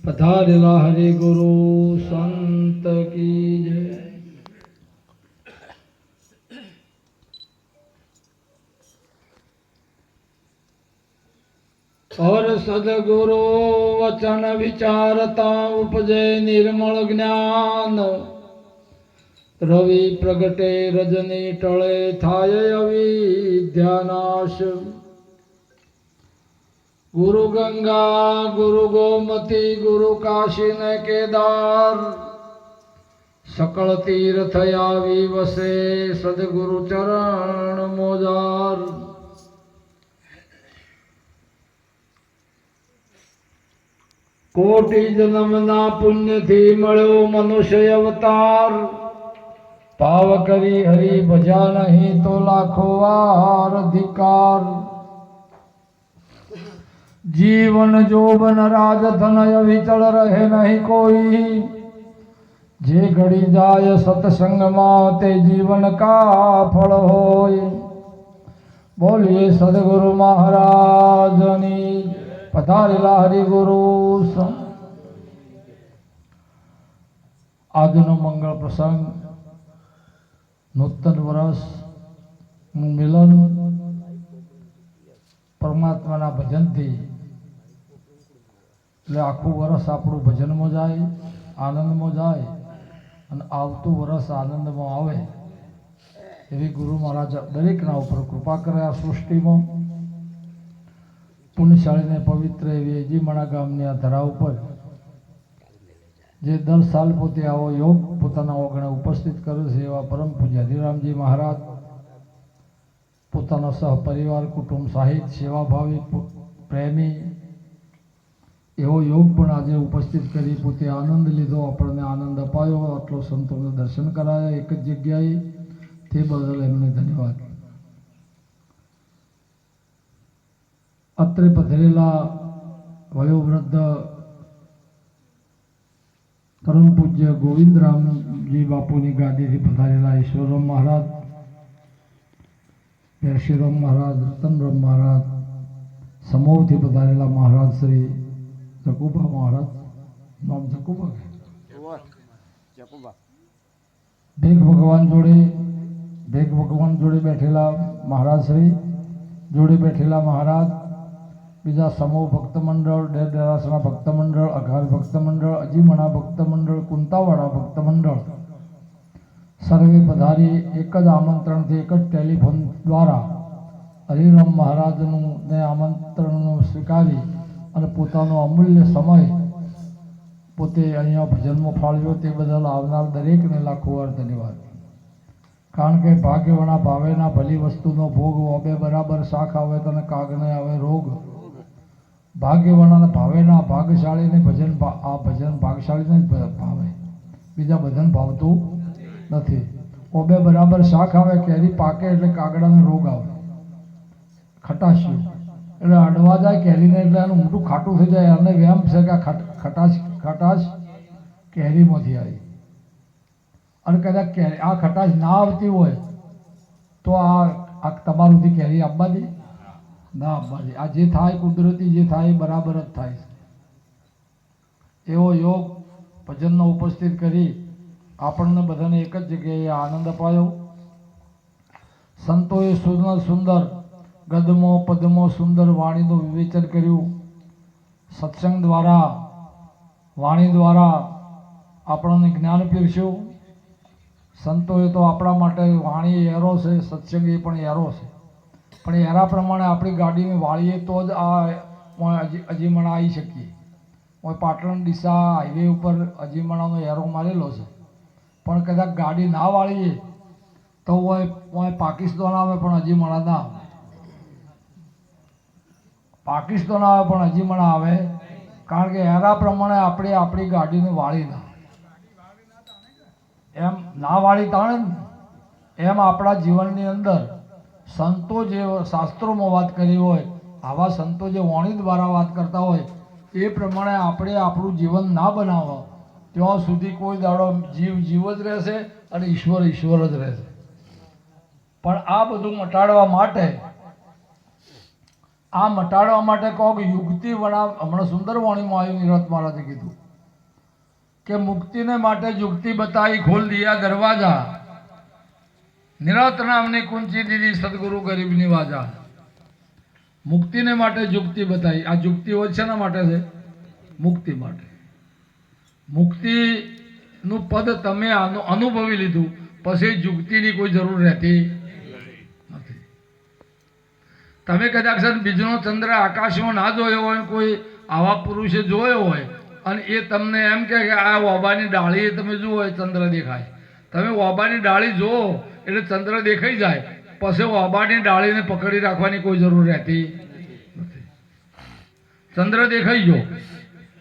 पधारेला हरि गुरु संत की जय। और सदगुरु वचन विचारता उपजे निर्मल ज्ञान। रवि प्रगटे रजनी टळे थाय अविद्यानाश। गुरु गंगा गुरु गोमती गुरु काशी ने केदार। सकल तीर्थ आवी वसे सदगुरु चरण मोजार। कोटि जन्मना पुण्य थी मळ्यो मनुष्य अवतार। पाव करी हरि भजा नहीं तो लाखो वार अधिकार। जीवन जोबन राजधन विचल रहे नहीं कोई। जे घड़ी जाय सत्संग माते जीवन का फल होय। बोलिए सदगुरु महाराजनी पधारेला हरि गुरु। આજનો મંગળ પ્રસંગ નૂતન વર્ષનું મિલન પરમાત્માના ભજનથી એટલે આખું વર્ષ આપણું ભજનમાં જાય, આનંદમાં જાય અને આવતું વર્ષ આનંદમાં આવે એવી ગુરુ મહારાજ દરેકના ઉપર કૃપા કરે। આ સૃષ્ટિમાં પુણ્યશાળીને પવિત્ર એવી એજીમણા ગામની આ ધરા ઉપર જે દર સાલ પોતે આવો યોગ પોતાના ઓગણે ઉપસ્થિત કરે છે એવા પરમ પૂજ્ય હરિરામજી મહારાજ પોતાના સહપરિવાર કુટુંબ સાહિત સેવાભાવી પ્રેમી એવો યોગ પણ આજે ઉપસ્થિત કરી પોતે આનંદ લીધો, આપણને આનંદ અપાયો, આટલો સંતોને દર્શન કરાયા એક જ જગ્યાએ, તે બદલ એમને ધન્યવાદ। અત્રે પધરેલા વયોવૃદ્ધ परम पूज्य गोविंद राम जी बापू की गादी थी पधारेला ईश्वरराम महाराज, पेरशीराम महाराज, रतनराम महाराज, समूह थी पधारेला महाराज श्री जकूबा महाराज, नाम जकूबा भेग भगवान जोड़े बैठेला महाराज श्री जोड़े बैठेला महाराज, बीजा समूह भक्त मंडल, डेरासना भक्त मंडल, अघार भक्त मंडल, अजीमणा भक्त मंडल, कुंतावाड़ा भक्त मंडल सर्वे पधारी एक ज आमंत्रण थी एक ज टेलिफोन द्वारा हरिराम महाराज ने आमंत्रण स्वीकारी और पोतानो अमूल्य समय पोते अहींया भजन में फाळव्यो ते बदल आवनार दरेक ने लाखो વાર धन्यवाद। कारण के भाग्यवणा भावेना भली वस्तुनो भोग ओबे बराबर शाख आवे तने कागने आवे रोग। भाग्यवाना भावेना भाग्यशाળી ने भजन आ भजन भाग्यशाળી ने भावे, बीजा भजन भावतु नहीं। ओबे बराबर शाख आवे केरी पाके एटले कागड़ा ने रोग आवे, खटाश्यु एटले अडवा जाए केरी ने एटले एनुं मोटुं खाटुं थई जाय अने वेम छे के खटाश केरी मांथी आई अने कदाच केरी आ खटाश ना आवती होय तो आ तमारुं थी केरी आपवा दे ना आपवादी। आ जे थाय कुदरती जे थाय बराबर ज थाय। एवो योग भजननो उपस्थित करी आपणने बधाने एक ज जग्याए आनंद अपायो। संतोए सुंदर सुंदर गदमो पदमो सुंदर वाणीनुं विवेचन कर्युं। सत्संग द्वारा वाणी द्वारा आपणने ज्ञान पीरस्युं। संतोए तो आपणा माटे वाणी एरो छे, सत्संग ए पण एरो छे, पण एरा प्रमाणे आपणी गाड़ी में वाळीए तो ज आ अजीमणा आई शकीए। मैं पाटण दिशा हाईवे पर अजीमणानो एरो मारेलो छे, पण कदाच गाड़ी ना वाळीए तो वह पाकिस्तान आवे पण अजीमणा ना आवे, पाकिस्तान आवे पण अजीमणा आवे। कारण के एरा प्रमाणे आपणे आपणी गाड़ी ने वाळी ना एम ना वाळी ताणे एम आपणा जीवननी अंदर संतो जे शास्त्रों में बात करी होय आवा संतो जे वाणी द्वारा बात करता होय ए प्रमाणे आपणे आपणुं जीवन ना बनावो त्यां सुधी कोई दाड़ो जीव जीव ज रहेशे अने ईश्वर ईश्वर ज रहेशे। पण आ बधुं मटाडवा माटे આ મટાડવા માટે કોક યુક્તિ હમણાં સુંદર વાણીમાં આવ્યું નિરત મહારાજે કીધું કે મુક્તિને માટે યુક્તિ બતાવી ખોલ દિયા દરવાજા, નિરત નામની કુંચી દીધી સદગુરુ ગરીબની વાજા. મુક્તિને માટે યુક્તિ બતાવી. આ યુક્તિ હોય છે, શેના માટે છે? મુક્તિ માટે. મુક્તિનું પદ તમે અનુભવી લીધું પછી યુક્તિની કોઈ જરૂર રહેતી નથી. તમે કદાચ બીજનો ચંદ્ર આકાશમાં ના જોયો હોય, કોઈ આવા પુરુષે જોયો હોય અને એ તમને એમ કે આ ઓબાની ડાળી તમે જુઓ ચંદ્ર દેખાય, તમે ઓબાની ડાળી જુઓ એટલે ચંદ્ર દેખાઈ જાય, પછી ઓબાની ડાળીને પકડી રાખવાની કોઈ જરૂર રહેતી નથી. ચંદ્ર દેખાઈ ગયો.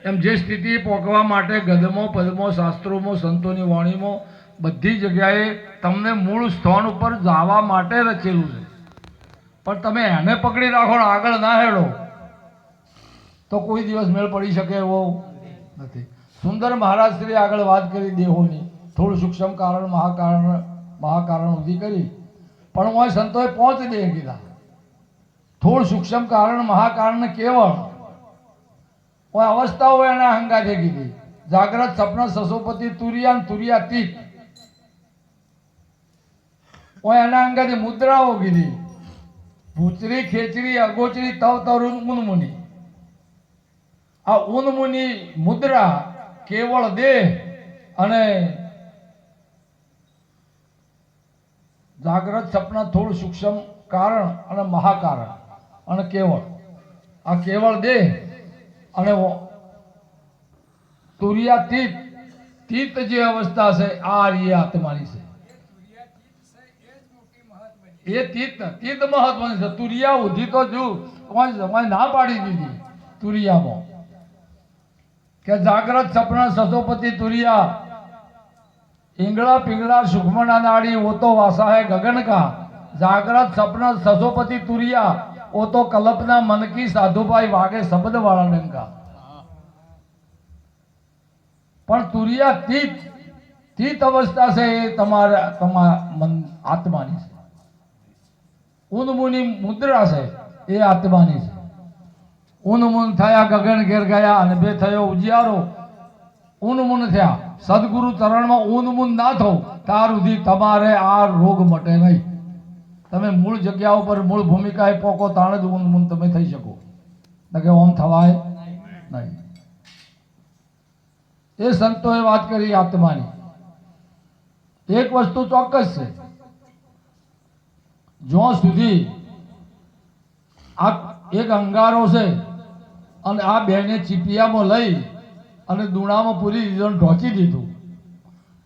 એમ જે સ્થિતિ પહોંચવા માટે ગદમો પદમો શાસ્ત્રોમાં સંતોની વાણીમાં બધી જગ્યાએ તમને મૂળ સ્થાન ઉપર જવા માટે રચેલું છે. પણ તમે એને પકડી રાખો ને આગળ ના હેડો તો કોઈ દિવસ મેળ પડી શકે એવો નથી. સુંદર મહારાજ શ્રી આગળ વાત કરી દેહોની, થોડું સૂક્ષ્મ કારણ મહાકારણ ઉધી કરી, પણ હું સંતોએ 5 દેહ કીધા. થોડું સૂક્ષ્મ કારણ મહાકારણ કેવળ અવસ્થાઓ એના હંગાથે કીધી. જાગ્રત સપન સસોપતિ તુરિયા તુરિયાતીત એના અંગાથી મુદ્રાઓ કીધી. ભૂચરી ખેચરી અગોચરી તવ તરુણ ઉન્મુનિ. આ ઉન્મુનિ મુદ્રા કેવળ દેહ અને જાગ્રત સપના થોડું સૂક્ષ્મ કારણ અને મહાકારણ અને કેવળ. આ કેવળ દેહ અને તુરિયાતીત તીત જે અવસ્થા છે આ એ આત્માની છે. એ તીત મહત્વની છે. તુરિયા ઉધી તો જો ના પાડી દીધી તુરિયામાં કે જાગ્રત સપના સસોપતિ તુરિયા ઈંગળા પિંગળા સુખમણા નાડી વો તો વાસા હે ગગન કા. જાગ્રત સપના સસોપતિ તુરિયા ઓ તો કલ્પના મન કી સાધુભાઈ વાગે શબ્દ વાળા ડંકા. પણ તુરિયા તીત અવસ્થા છે એ તમારા મન આત્માની છે. ઉન્મુની મુદ્રા છે એ આત્માની છે. ઉન્મુન થયા ગગન ઘેર ગયા અને બે થયો ઉજિયારો. ઉન્મુન થયા સદગુરુ ચરણમાં ઉન્મુન ના થો ત્યાર સુધી તમારે આ રોગ મટે નહીં. તમે મૂળ જગ્યા ઉપર મૂળ ભૂમિકાએ પોકો તાણે જ ઉન્મુન તમે થઈ શકો, કે ઓમ થવાય નહીં. એ સંતોએ વાત કરી આત્માની. એક વસ્તુ ચોક્કસ છે, જ્યાં સુધી આ એક અંગારો છે અને આ બેને ચીપિયામાં લઈ અને દુણામાં પૂરી દીધો,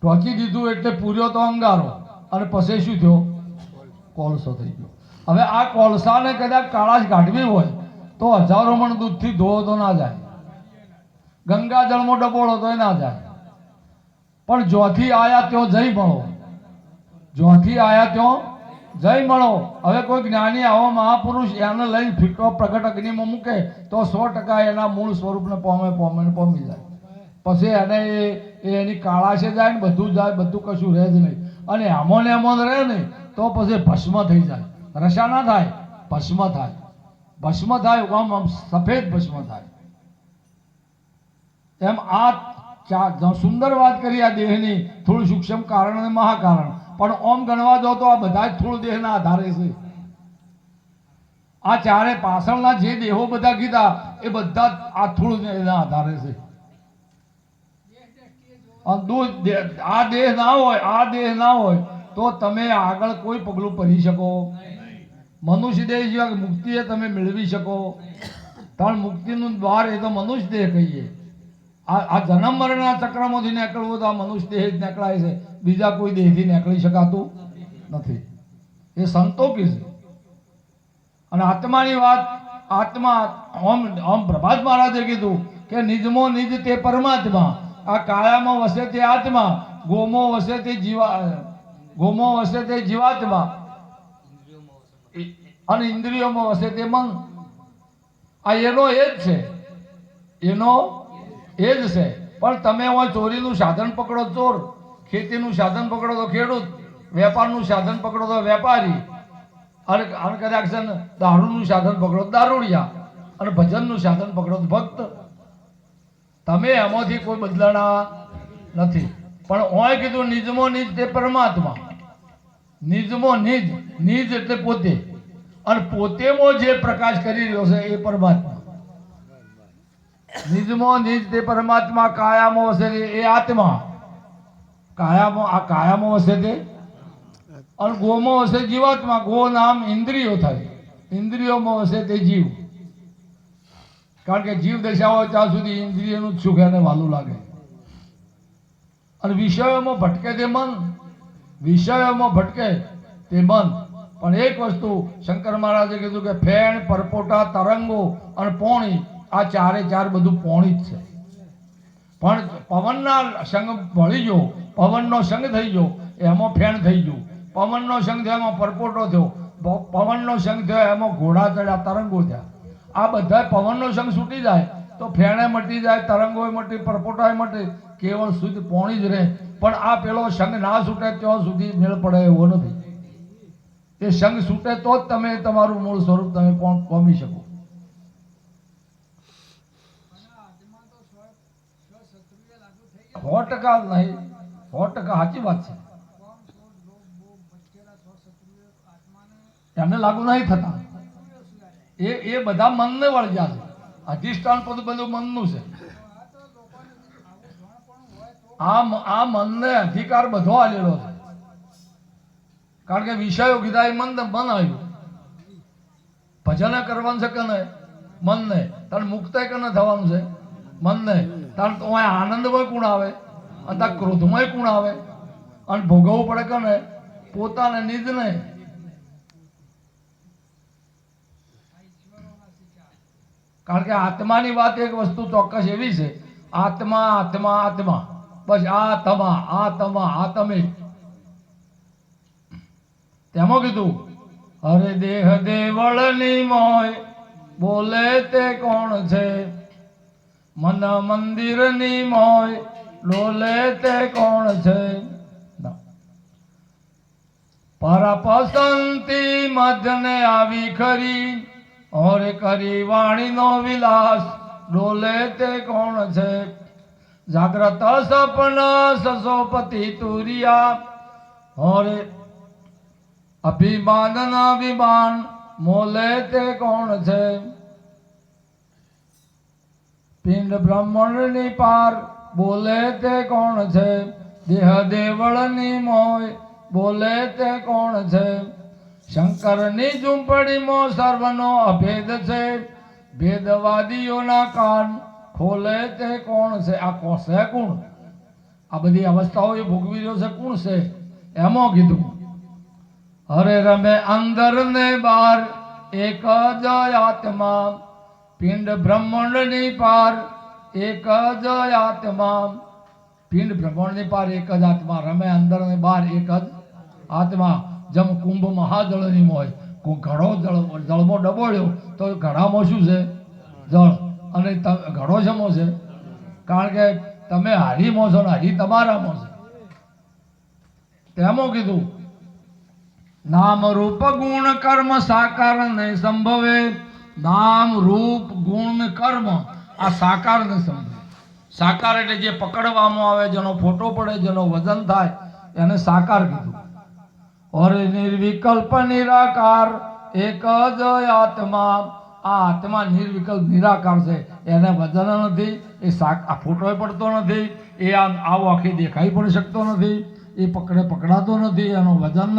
ઢોકી દીધું એટલે પૂર્યો તો અંગારો અને પછી શું થયો? કોલસો થઈ ગયો. હવે આ કોલસાને કદાચ કાળાશ કાઢવી હોય તો 1000 મણ દૂધથી ધોવો તો ના જાય, ગંગાજળમાં ડબોળો તો ના જાય. પણ જ્યોથી આયા ત્યાં જઈ મળો, જ્યોથી આયા ત્યાં જય મળો. હવે કોઈ જ્ઞાની આવો મહાપુરુષ એને લઈને ફીટો પ્રગટ અગ્નિમાં મૂકે તો 100% એના મૂળ સ્વરૂપને પામી જાય. પછી એને એની કાળાશે જાય ને બધું જાય, બધું કશું રહે જ નહીં. અને એમો ને એમો રહે નહીં તો પછી ભસ્મ થઈ જાય. રસા ના થાય, ભસ્મ થાય. ભસ્મ થાય આમ સફેદ ભસ્મ થાય. એમ આ સુંદર વાત કરી આ દેહની, થોડું સૂક્ષ્મ કારણ અને મહાકારણ. પણ ઓમ ગણવા દો તો આ બધા જ થોડું દેહના આધારે છે. આ ચારે પાછળના જે દેહો બધા કીધા એ બધા આ થોડું દેહના આધારે છે. આ દેહ ના હોય તો તમે આગળ કોઈ પગલું ભરી શકો. મનુષ્ય દેહ જેવા મુક્તિ તમે મેળવી શકો. પણ મુક્તિનું દ્વાર એ તો મનુષ્ય દેહ કહીએ. આ જન્મ મરણના ચક્રમાંથી નીકળવું તો આ મનુષ્ય દેહ જ નીકળાય છે, બીજા કોઈ દેહથી નીકળી શકાતું નથી. એ સંતો કીધું. અને આત્માની વાત, આત્મા ઓમ પ્રભાત મહારાજે કીધું કે નિજમો નિજ તે પરમાત્મા. આ કાયામાં વસે તે આત્મા, ગોમો વસે તે જીવાત્મા અને ઇન્દ્રિયોમાં વસે તે મન. આ એનો એ જ છે, એનો એ જ છે. પણ તમે ચોરીનું સાધન પકડો ચોર, ખેતીનું સાધન પકડો તો ખેડૂત, વેપારનું સાધન પકડો તો વેપારી, અને કદાચ છે ને દારૂનું સાધન પકડો તો દારૂડિયા અને ભજનનું સાધન પકડો તો ભક્ત. તમે એમાંથી કોઈ બદલાણા નથી. પણ ઓય કીધું નિજમો નિજ તે પરમાત્મા. નિજમો નિજ, નિજ એટલે પોતે, અને પોતેમાં જે પ્રકાશ કરી રહ્યો છે એ પરમાત્મા. નિજમો નિજ તે પરમાત્મા કાયામાં વસે એ આત્મા. કાયામાં આ કાયામાં વસે તે, અને ગોમાં વસે જીવાત્મા. ગો નામ ઇન્દ્રિયો થાય, ઇન્દ્રિયોમાં વસે તે જીવ. કારણ કે જીવ દશા હોય ત્યાં સુધી ઇન્દ્રિયનું જ સુખ એને વાલું લાગે. અને વિષયોમાં ભટકે તે મન, વિષયોમાં ભટકે તે મન. પણ એક વસ્તુ શંકર મહારાજે કીધું કે ફેણ, પરપોટા, તરંગો અને પોણી, આ ચારે ચાર બધું પોણી જ છે. પણ પવનના સંગ ભળી ગયો, પવનનો સંગ થઈ ગયો, એમાં ફેણ થઈ ગયું. પવનનો સંગ થયો એમાં પરપોટો થયો, પવનનો સંગ થયો એમાં ઘોડા ચડ્યા, તરંગો થયા. આ બધા પવનનો સંગ છૂટી જાય તો ફેણે મટી જાય, તરંગોય મટી, પરપોટાય મટી, કેવળ શુદ્ધ પોણી જ રહે. પણ આ પેલો સંગ ના છૂટે ત્યાં સુધી મેળ પડે એવો નથી. એ સંગ છૂટે તો જ તમે તમારું મૂળ સ્વરૂપ તમે પામી શકો. સો ટકા નહીં, 100% સાચી વાત છે. એમને લાગુ નહીં થતા. એ બધા મનને વળગ્યા છે. અધિષ્ઠાન પદ બધું મનનું છે. આ મનને અધિકાર બધો આલેલો છે. કારણ કે વિષયો કીધા એ મન આવ્યું. ભજન કરવાનું છે કે નહીં? મનને. તારે મુક્ત કે થવાનું છે? મનને. તારે તો આનંદમાં કોણ આવે અને તાર ક્રોધમાં કોણ આવે અને ભોગવવું પડે કે નહીં? પોતાને નિજને. કારણ કે આત્માની વાત એક વસ્તુ ચોક્કસ એવી છે, આત્મા આત્મા આત્મા, બસ આ તમે. તેમાં કીધું હરે દેહ દેવળની મોય, બોલે તે કોણ છે? મન મંદિરની મોય, ડોલે તે કોણ છે? પરપસંતી મધને આવી ખરી, ઓરે કરી વાણીનો વિલાસ, ડોલે તે કોણ છે? જાગ્રત સપન સસોપતિ તુરિયા, ઓરે અભિમાનના વિમાન, મોલે તે કોણ છે? પિંડ બ્રહ્માંડની પાર, બોલે તે કોણ છે? દેહ દેવળની મોય, બોલે તે કોણ છે? શંકરની ઝૂંપડીમાં સર્વનો અભેદ છે, ભેદવાદીઓના કાન, ખોલે તે કોણ છે? આ છે કોણ? આ બધી અવસ્થાઓ એ ભોગવી રહ્યો છે કોણ છે? એમાં કીધું હરે રમે અંદર ને બહાર, એક જ આત્મા. પિંડ બ્રહ્માંડની પાર, એક જ આત્મા. પિંડ બ્રહ્માંડની પાર એક જ આત્મા. રમે અંદર ને બહાર એક જ આત્મા. જેમ કુંભ મહાજળની મોય, ઘડો જળમાં ડબોળ્યો તો ઘડામાં શું છે? જળ. અને ઘડો શેમાં છે? કારણ કે તમે હારીમાં છો ને હારી તમારામાં છે. તેમાં કીધું નામ રૂપ ગુણ કર્મ સાકાર નહીં સંભવે. નામ રૂપ ગુણ કર્મ આ સાકાર નહીં સંભવે. સાકાર એટલે જે પકડવામાં આવે, જેનો ફોટો પડે, જેનો વજન થાય, એને સાકાર કીધું. ઓરે નિર્વિકલ્પ નિરાકાર, એક જ આત્મા. આ આત્મા નિર્વિકલ્પ નિરાકાર છે. એને વજન નથી, એ આ ફોટો પડતો નથી, એ આવો આખી દેખાઈ પણ શકતો નથી, એ પકડાતો નથી, એનો વજન